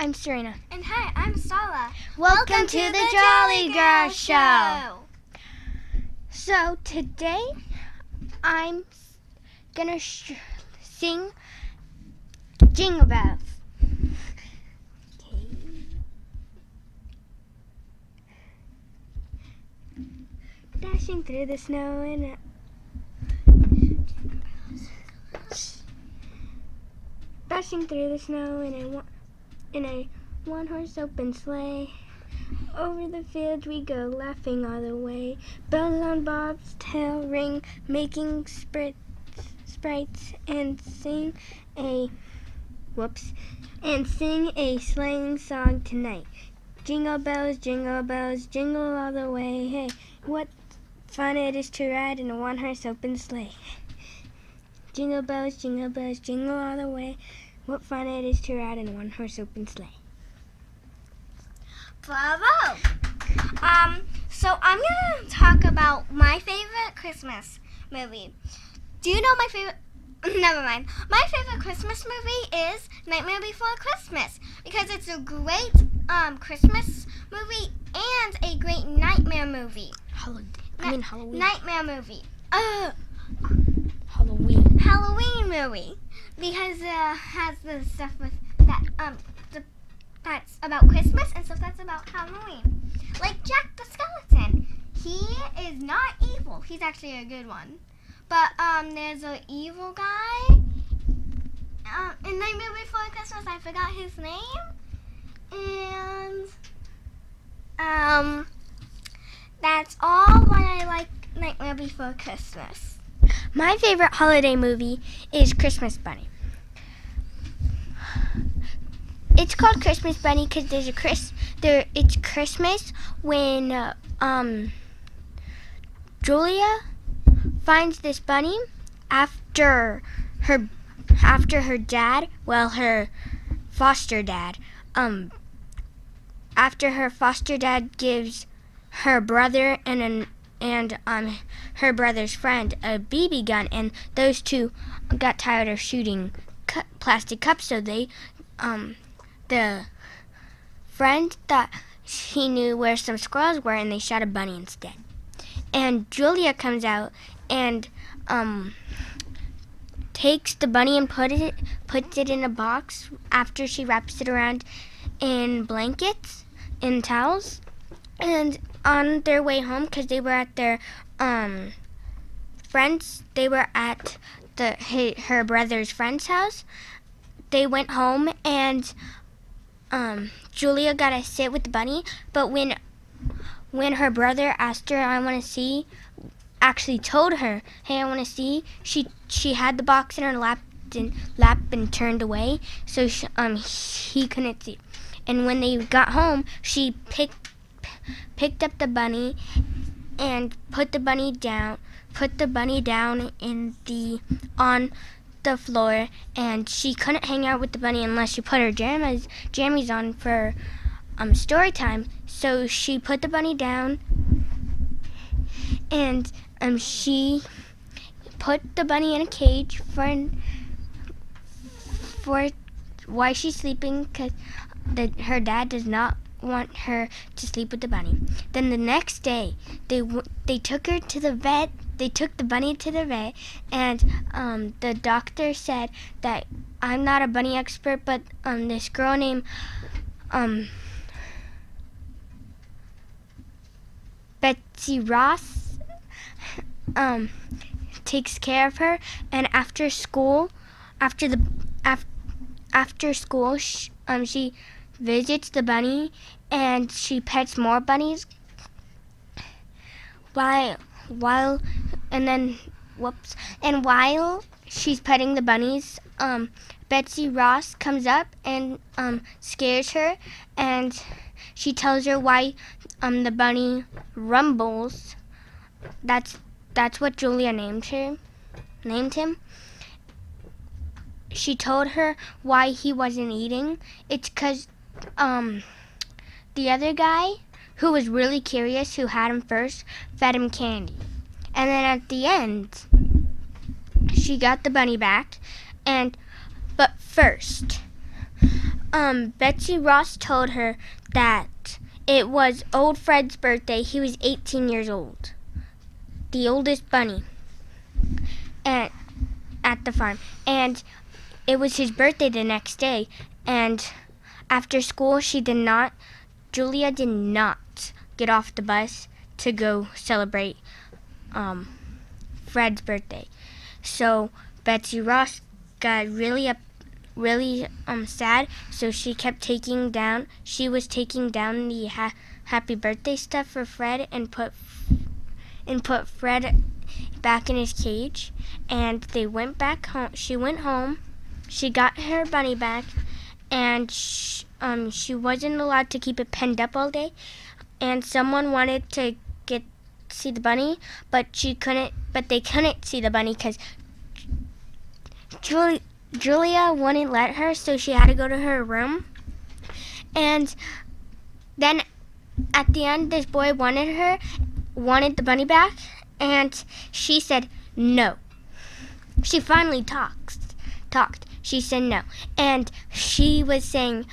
I'm Serena. And hi, I'm Starla. Welcome to the Jolly Girl Show. So today I'm gonna sing Jingle Bells. Dashing through the snow in a one-horse open sleigh. Over the fields we go, laughing all the way. Bells on Bob's tail ring, making sprites, and sing a sleighing song tonight. Jingle bells, jingle all the way. Hey, what fun it is to ride in a one-horse open sleigh. Jingle bells, jingle all the way. What fun it is to ride in a one-horse open sleigh. Bravo! So I'm going to talk about my favorite Christmas movie. Do you know my favorite? Never mind. My favorite Christmas movie is Nightmare Before Christmas because it's a great Christmas movie and a great nightmare movie. Halloween. Nightmare movie. Halloween movie because it has the stuff with that that's about Christmas and stuff that's about Halloween. Like Jack the Skeleton. He is not evil. He's actually a good one. But there's an evil guy in Nightmare Before Christmas. I forgot his name. And that's all why I like Nightmare Before Christmas. My favorite holiday movie is Christmas Bunny. It's called Christmas Bunny because it's Christmas when Julia finds this bunny after her dad, her foster dad, after her foster dad gives her brother and her brother's friend a BB gun, and those two got tired of shooting plastic cups, so they the friend thought he knew where some squirrels were, and they shot a bunny instead. And Julia comes out and takes the bunny and puts it in a box after she wraps it around in blankets, in towels. And on their way home, because they were at their her brother's friend's house, they went home and Julia got to sit with the bunny. But when her brother asked her, I want to see, actually told her, hey, I want to see, she had the box in her lap and turned away, so he couldn't see. And when they got home, she picked up the bunny and put the bunny down on the floor, and she couldn't hang out with the bunny unless she put her jammies on for story time. So she put the bunny down, and she put the bunny in a cage for why she's sleeping, because her dad does not want her to sleep with the bunny. Then the next day, they took her to the vet. They took the bunny to the vet, and the doctor said that I'm not a bunny expert, but this girl named Betsy Ross takes care of her, and after school she visits the bunny and she pets more bunnies while she's petting the bunnies, Betsy Ross comes up and scares her, and she tells her why the bunny rumbles. That's what Julia named him. She told her why he wasn't eating. It's 'cause the other guy, who was really curious, who had him first, fed him candy. And then at the end, she got the bunny back, but first, Betsy Ross told her that it was old Fred's birthday. He was 18 years old, the oldest bunny at the farm, and it was his birthday the next day. And after school, Julia did not get off the bus to go celebrate Fred's birthday. So Betsy Ross got really sad. So she was taking down the happy birthday stuff for Fred and put Fred back in his cage. And they went back home. She went home. She got her bunny back, and she wasn't allowed to keep it penned up all day. And someone wanted to see the bunny, but they couldn't see the bunny because Julia wouldn't let her, so she had to go to her room. And then at the end, this boy wanted the bunny back, and she said no. She finally talked. She said no. And she was saying,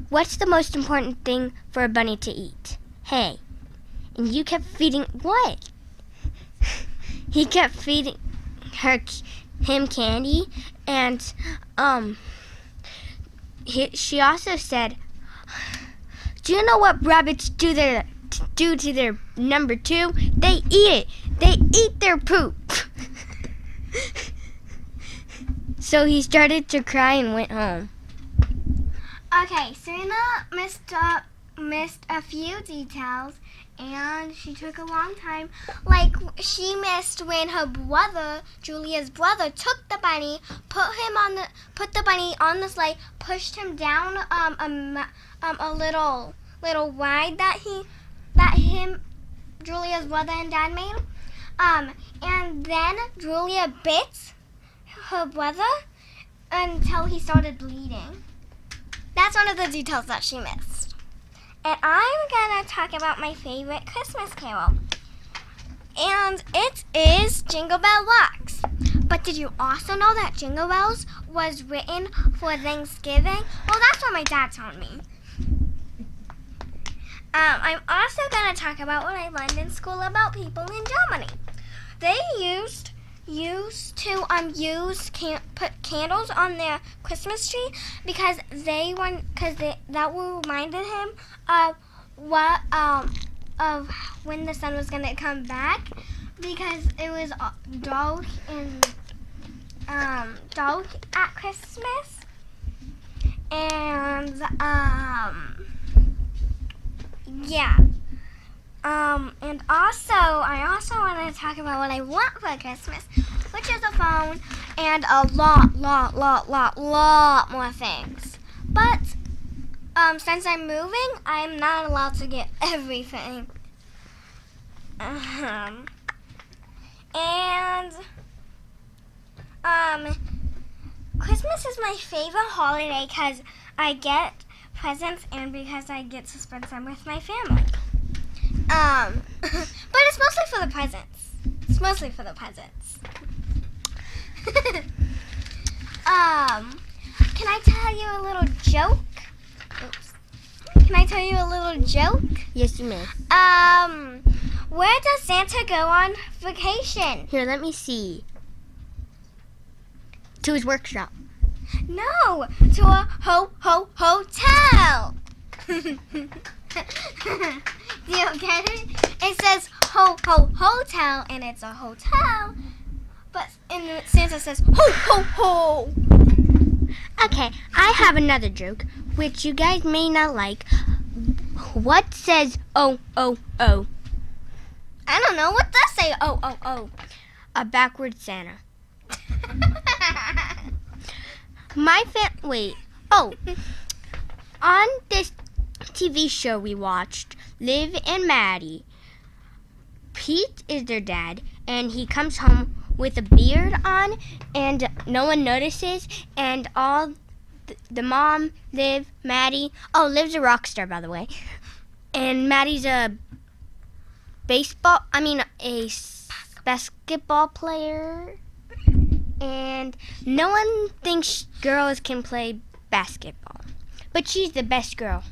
what's the most important thing for a bunny to eat? Hay. And you kept feeding what? He kept feeding him candy, and she also said, do you know what rabbits do to their number 2? They eat it. They eat their poop. So he started to cry and went home. Okay, Serena missed a few details, and she took a long time. Like, she missed when her brother, Julia's brother, took the bunny, put the bunny on the sleigh, pushed him down a little ride that Julia's brother and dad made. And then Julia bit her brother until he started bleeding. That's one of the details that she missed. And I'm gonna talk about my favorite Christmas carol. And it is Jingle Bell Rocks. But did you also know that Jingle Bells was written for Thanksgiving? Well, that's what my dad told me. I'm also gonna talk about what I learned in school about people in Germany. They used to put candles on their Christmas tree because that reminded him of of when the sun was gonna come back, because it was dark at Christmas. And yeah. And I also want to talk about what I want for Christmas, which is a phone and a lot more things. But since I'm moving, I'm not allowed to get everything. Christmas is my favorite holiday because I get presents and because I get to spend time with my family. But it's mostly for the presents. Can I tell you a little joke? Oops. Can I tell you a little joke? Yes, you may. Where does Santa go on vacation? Here, let me see. To his workshop. No, to a hotel. Do you get it? It says hotel, and it's a hotel, but Santa says ho. Okay, I have another joke, which you guys may not like. What says oh? I don't know. What does say oh? A backward Santa. On this TV show we watched, Liv and Maddie, Pete is their dad, and he comes home with a beard on, and no one notices, and all the mom, Liv, Maddie, Liv's a rock star, by the way, and Maddie's a basketball player, and no one thinks girls can play basketball. but she's the best girl.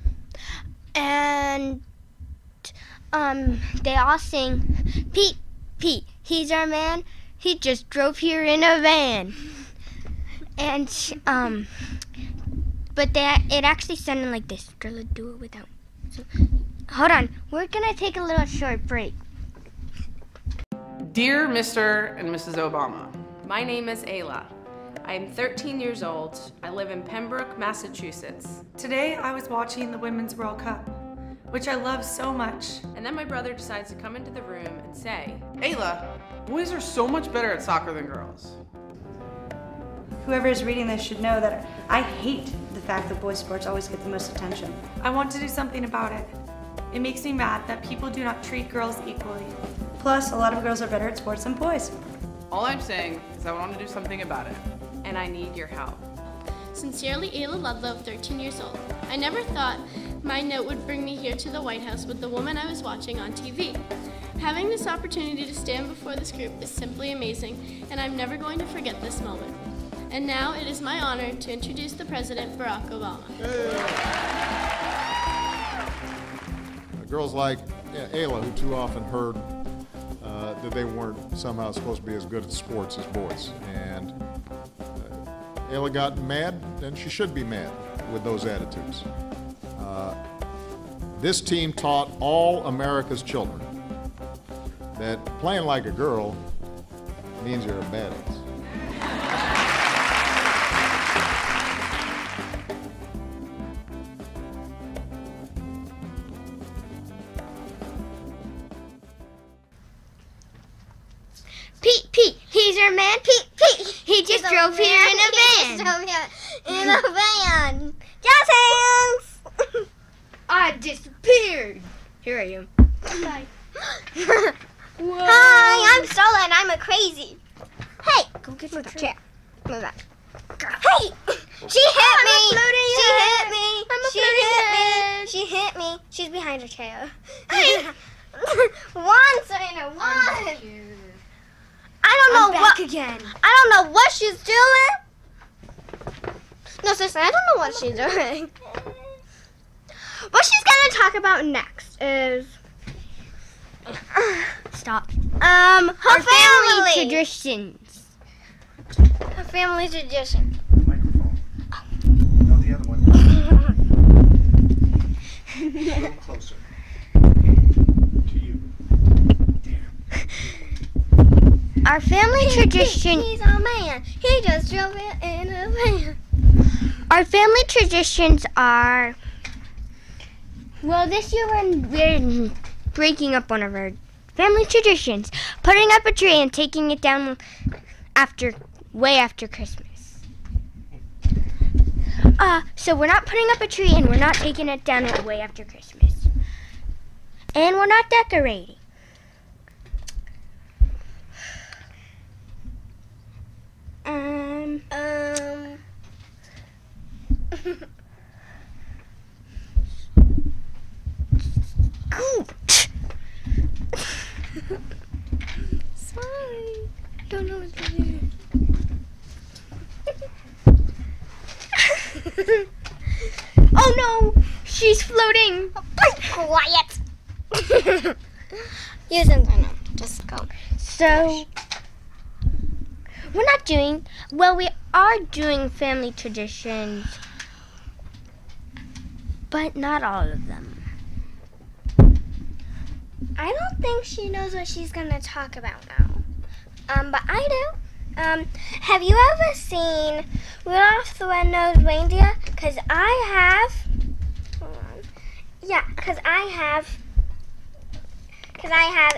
And they all sing, Pete, Pete, he's our man. He just drove here in a van. And but it actually sounded like this. Drilla, do it without. So, hold on, we're gonna take a little short break. Dear Mr. and Mrs. Obama, My name is Ayla. I am 13 years old. I live in Pembroke, Massachusetts. Today I was watching the Women's World Cup, which I love so much. And then my brother decides to come into the room and say, Ayla, boys are so much better at soccer than girls. Whoever is reading this should know that I hate the fact that boys' sports always get the most attention. I want to do something about it. It makes me mad that people do not treat girls equally. Plus, a lot of girls are better at sports than boys. All I'm saying is I want to do something about it. and I need your help. Sincerely, Ayla Ludlow, 13 years old. I never thought my note would bring me here to the White House with the woman I was watching on TV. Having this opportunity to stand before this group is simply amazing, and I'm never going to forget this moment. And now it is my honor to introduce the President, Barack Obama. Girls like Ayla, who too often heard that they weren't somehow supposed to be as good at sports as boys. And Ayla got mad, and she should be mad with those attitudes. This team taught all America's children that playing like a girl means you're a badass. Pete, he's our man. Pete, he just drove here in a van. He just drove here in a van. Jazz hands! I disappeared. Here I am. Hi, I'm Stella and I'm a crazy. Hey, Go get your chair. Move that. Hey, she hit me. She hit me. She hit me. She's behind her chair. One, Serena, one. I don't know what again. I don't know what she's doing. No, seriously, I don't know what she's doing. What she's gonna talk about next is Stop. her Our family traditions. Her family tradition. Microphone. No, the other one. A little closer. To you. Damn. Our family tradition. He's a man. He just drove it in a van. Our family traditions are. Well, this year we're breaking up one of our family traditions, putting up a tree and taking it down way after Christmas. So we're not putting up a tree and we're not taking it down way after Christmas. And we're not decorating. Sorry. Don't know what to do. Oh no! She's floating! Quiet. Use them, no. Just go. So, we are doing family traditions, but not all of them. I don't think she knows what she's gonna talk about now. But I do. Have you ever seen Rudolph the Red-Nosed Reindeer? Cause I have. Hold on. Yeah, cause I have,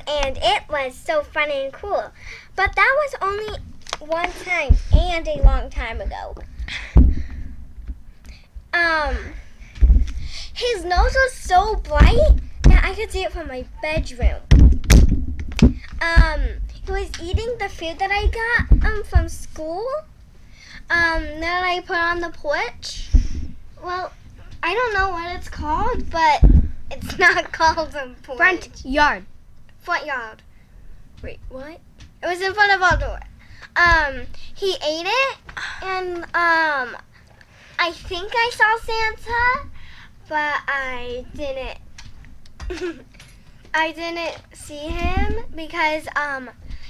and it was so fun and cool. But that was only one time and a long time ago. His nose was so bright that I could see it from my bedroom. He was eating the food that I got from school. That I put on the porch. Well, I don't know what it's called, but it's not called a porch. Front yard. Front yard. Wait, what? It was in front of our door. He ate it, and I think I saw Santa. but I didn't. I didn't see him because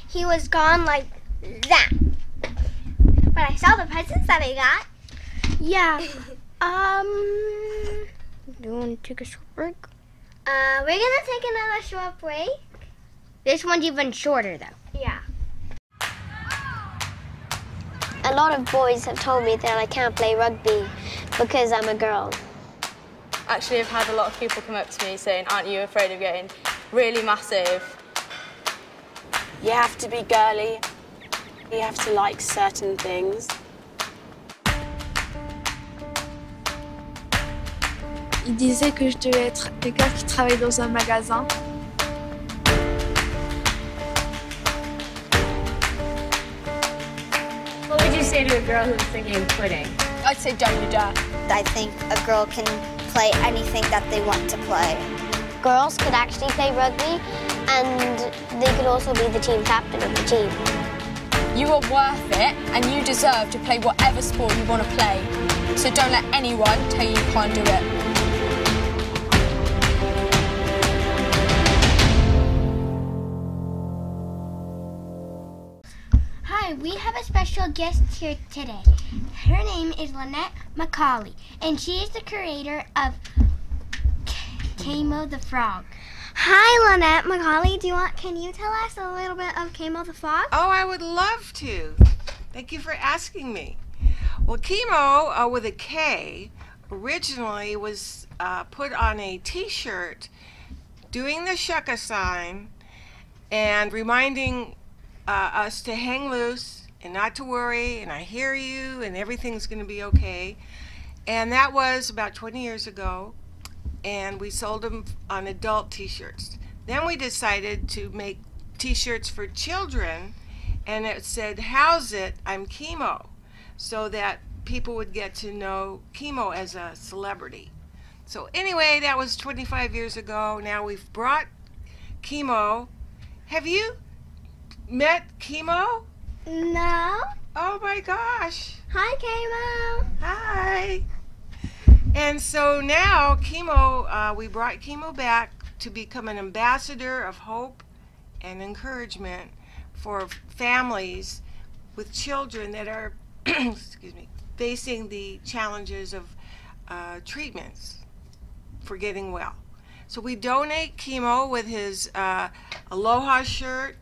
he was gone like that. But I saw the presents that I got. Yeah. Do you want to take a short break? We're gonna take another short break. This one's even shorter, though. Yeah. A lot of boys have told me that I can't play rugby because I'm a girl. Actually, I've had a lot of people come up to me saying, aren't you afraid of getting really massive? You have to be girly. You have to like certain things. Il disait que je devais être quelqu'un qui travaille dans un magasin. What would you say to a girl who's thinking of quitting? I'd say don't you dare. I think a girl can play anything that they want to play. Girls could actually play rugby, and they could also be the team captain of the team. You are worth it, and you deserve to play whatever sport you want to play. So don't let anyone tell you you can't do it. Hi, we have a special guest here today. Her name is Lynette McCauley, and she is the creator of Tamo the Frog. Hi, Lynette McCauley. Can you tell us a little bit of Kimo the Frog? Oh, I would love to. Thank you for asking me. Well, Kimo, with a K, originally was put on a t-shirt doing the shucka sign and reminding us to hang loose and not to worry, and I hear you, and everything's going to be okay. And that was about 20 years ago, and we sold them on adult t-shirts. Then we decided to make t-shirts for children, and it said, "How's it? I'm Kimo," so that people would get to know Kimo as a celebrity. So anyway, that was 25 years ago. Now we've brought Kimo. Have you met Kimo? No. Oh my gosh. Hi, Kimo. Hi. And so now Kimo, we brought Kimo back to become an ambassador of hope and encouragement for families with children that are excuse me, facing the challenges of treatments for getting well. So we donate Kimo with his Aloha shirt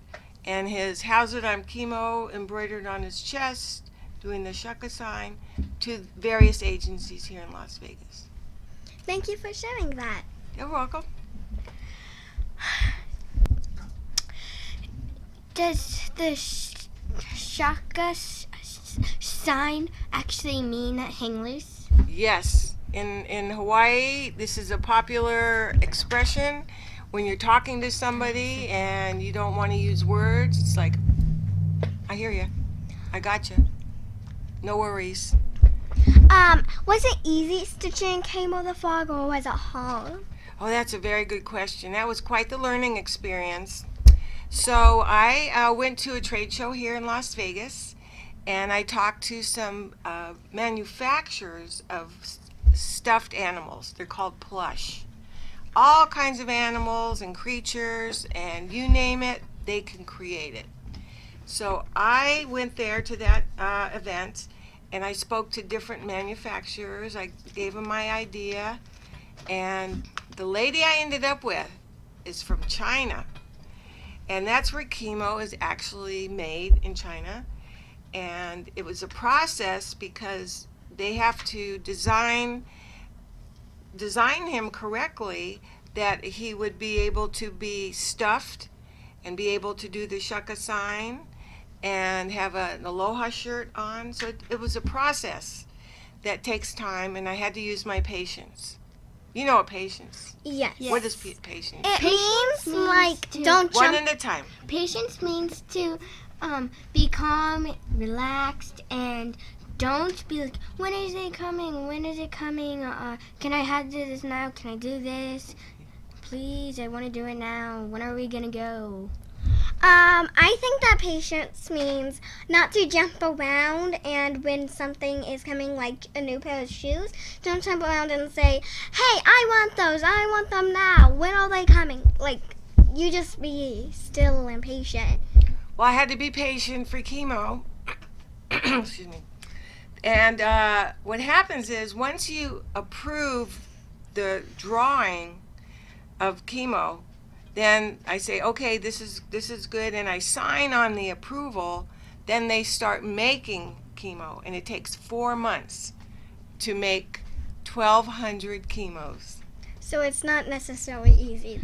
and his "How's it, I'm Kimo" embroidered on his chest, doing the shucka sign, to various agencies here in Las Vegas. Thank you for sharing that. You're welcome. Does the shaka sign actually mean hang loose? Yes. In Hawaii, this is a popular expression. When you're talking to somebody and you don't want to use words, it's like, "I hear you. I got you. No worries." Was it easy stitching Kimo the Frog, or was it hard? Oh, that's a very good question. That was quite the learning experience. So I went to a trade show here in Las Vegas, and I talked to some manufacturers of stuffed animals. They're called plush. All kinds of animals and creatures, and you name it, they can create it. So I went there to that event, and I spoke to different manufacturers. I gave them my idea, and the lady I ended up with is from China, and that's where Kimo is actually made, in China. And it was a process because they have to design him correctly, that he would be able to be stuffed and be able to do the shucka sign and have an Aloha shirt on. So it was a process that takes time, and I had to use my patience. You know what patience? Yes. What is patience? It means like don't one jump. at a time. Patience means to be calm, relaxed, and don't be like, when is it coming? When is it coming? Can I have this now? Can I do this? Please, I want to do it now. When are we gonna go? I think that patience means not to jump around, and when something is coming, like a new pair of shoes, don't jump around and say, hey, I want those, I want them now, when are they coming? Like, you just be still and patient. Well, I had to be patient for Kimo. Excuse me. And what happens is once you approve the drawing of Kimo, then I say, okay, this is good, and I sign on the approval. Then they start making Kimo, and it takes 4 months to make 1,200 Kimos. So it's not necessarily easy.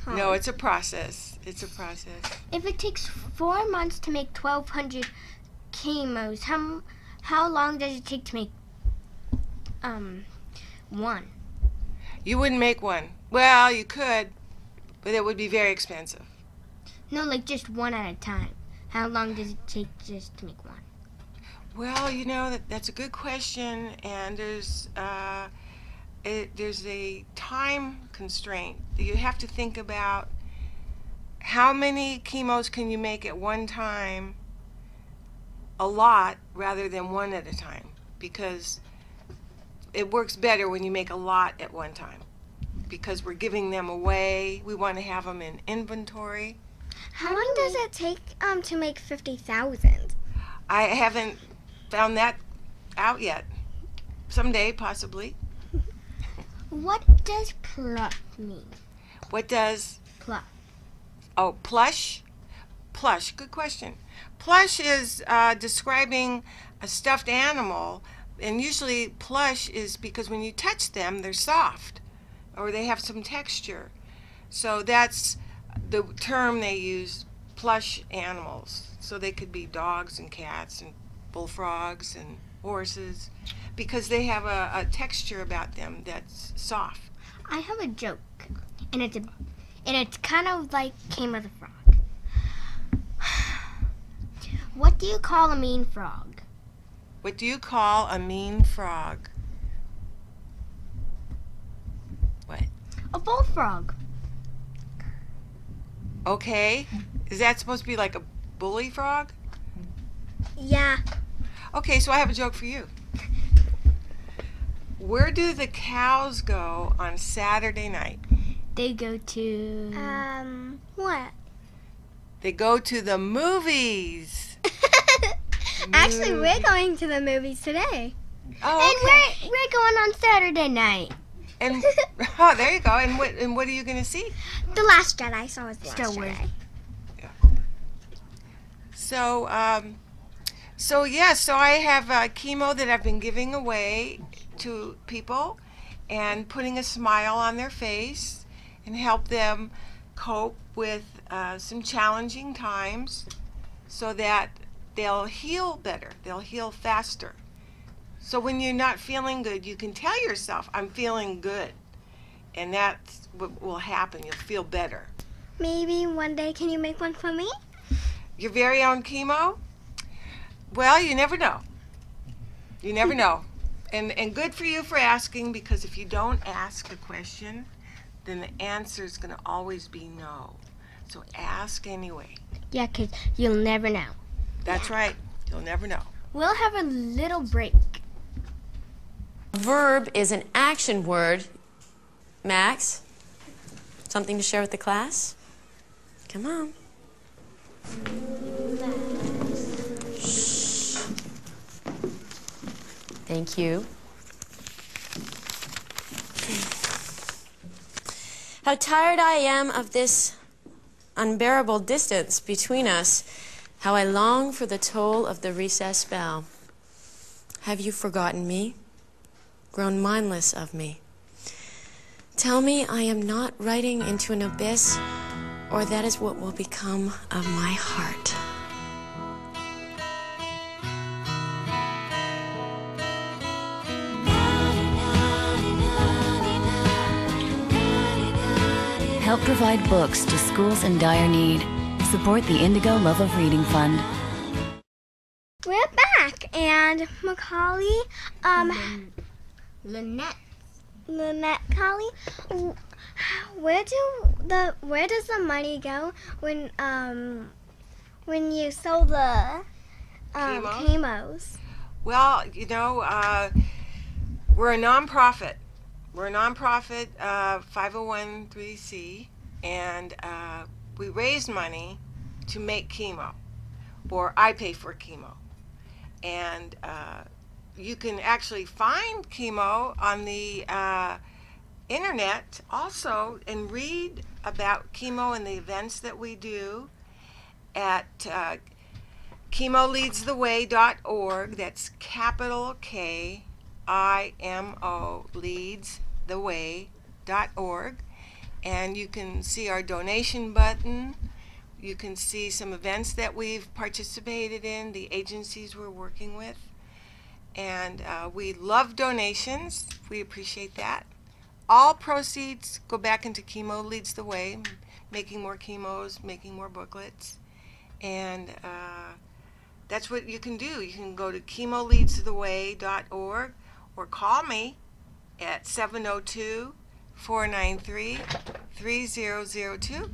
Huh? No, it's a process. It's a process. If it takes 4 months to make 1,200 Kimos, how long does it take to make one? You wouldn't make one. Well, you could, but it would be very expensive. No, like just one at a time. How long does it take just to make one? Well, you know, that's a good question, and there's a time constraint. You have to think about how many Kimos can you make at one time, a lot, rather than one at a time, because it works better when you make a lot at one time, because we're giving them away. We want to have them in inventory. How long does it take to make 50,000? I haven't found that out yet. Someday, possibly. What does plush mean? What does? Plush. Oh, plush? Plush, good question. Plush is describing a stuffed animal, and usually plush is because when you touch them, they're soft, or they have some texture. So that's the term they use, plush animals. So they could be dogs and cats and bullfrogs and horses, because they have a texture about them that's soft. I have a joke, and it's kind of like Kimo the Frog. What do you call a mean frog? What do you call a mean frog? What? A bullfrog. Okay. Is that supposed to be like a bully frog? Yeah. Okay, so I have a joke for you. Where do the cows go on Saturday night? They go to... what? They go to the movies. Actually, we're going to the movies today. Oh, okay. And we're going on Saturday night. And oh, there you go. And what are you gonna see? The Last Jedi. So it's the Last Jedi. Yeah. So so I have Chemo that I've been giving away to people, and putting a smile on their face and help them cope with some challenging times, so that they'll heal better. They'll heal faster. So when you're not feeling good, you can tell yourself, I'm feeling good. And that's what will happen. You'll feel better. Maybe one day, can you make one for me? Your very own Chemo? Well, you never know. You never know. And good for you for asking, because if you don't ask a question, then the answer is going to always be no. So ask anyway. Yeah, because you'll never know. That's right. You'll never know. We'll have a little break. Verb is an action word. Max, something to share with the class? Come on. Shh. Thank you. How tired I am of this unbearable distance between us. How I long for the toll of the recess bell. Have you forgotten me? Grown mindless of me? Tell me I am not riding into an abyss, or that is what will become of my heart. Help provide books to schools in dire need. Support the Indigo Love of Reading Fund. We're back, and McCauley, Lynette McCauley, where does the money go when when you sold the chemos? Well, you know, we're a nonprofit. We're a nonprofit 501(c), and we raise money to make chemo, or I pay for chemo. And you can actually find chemo on the internet also and read about chemo and the events that we do at chemoleadstheway.org. That's capital K-I-M-O, leadstheway.org. And you can see our donation button. You can see some events that we've participated in, the agencies we're working with. And we love donations. We appreciate that. All proceeds go back into Chemo Leads the Way, making more chemos, making more booklets. And that's what you can do. You can go to chemoleadstheway.org or call me at 702-493-3002.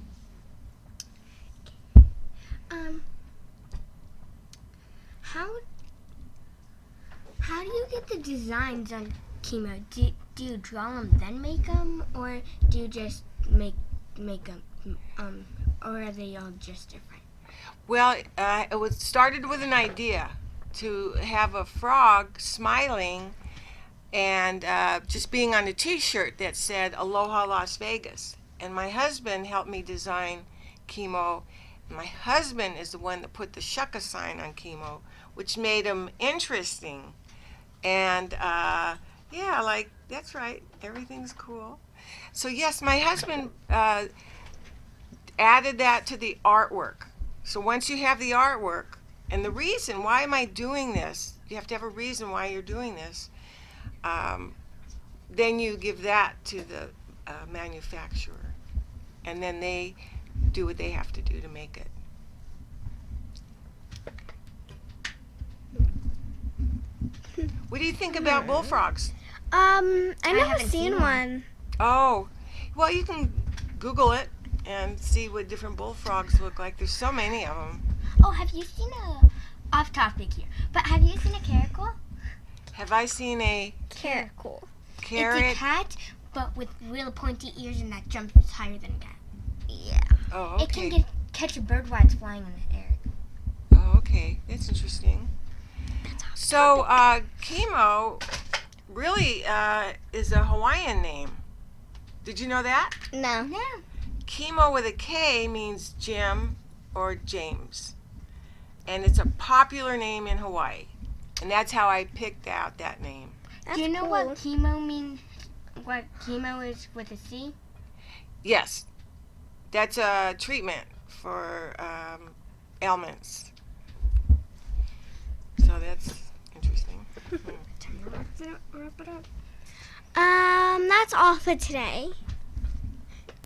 How do you get the designs on chemo? Do you draw them then make them, or do you just make them, or are they all just different? Well, it was started with an idea to have a frog smiling and just being on a t-shirt that said Aloha Las Vegas. And my husband helped me design chemo. My husband is the one that put the shucka sign on chemo, which made him interesting. And yeah, like, that's right, everything's cool. So yes, my husband added that to the artwork. So once you have the artwork, and the reason, why am I doing this? You have to have a reason why you're doing this. Then you give that to the manufacturer, and then they do what they have to do to make it. What do you think about bullfrogs? I never seen one. Oh, well, you can Google it and see what different bullfrogs look like. There's so many of them. Oh, have you seen off topic here, but have you seen a caracal? Have I seen a caracal? Carrot? It's a cat, but with real pointy ears and that jumps higher than a cat. Yeah. Oh, okay. It can catch a bird while it's flying in the air. Oh, okay. That's interesting. So, Kimo really is a Hawaiian name. Did you know that? No. No. Kimo with a K means Jim or James. And it's a popular name in Hawaii. And that's how I picked out that name. Do you know what chemo means? What chemo is with a C? Yes. That's a treatment for ailments. So that's interesting. That's all for today.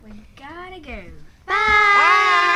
We gotta go. Bye.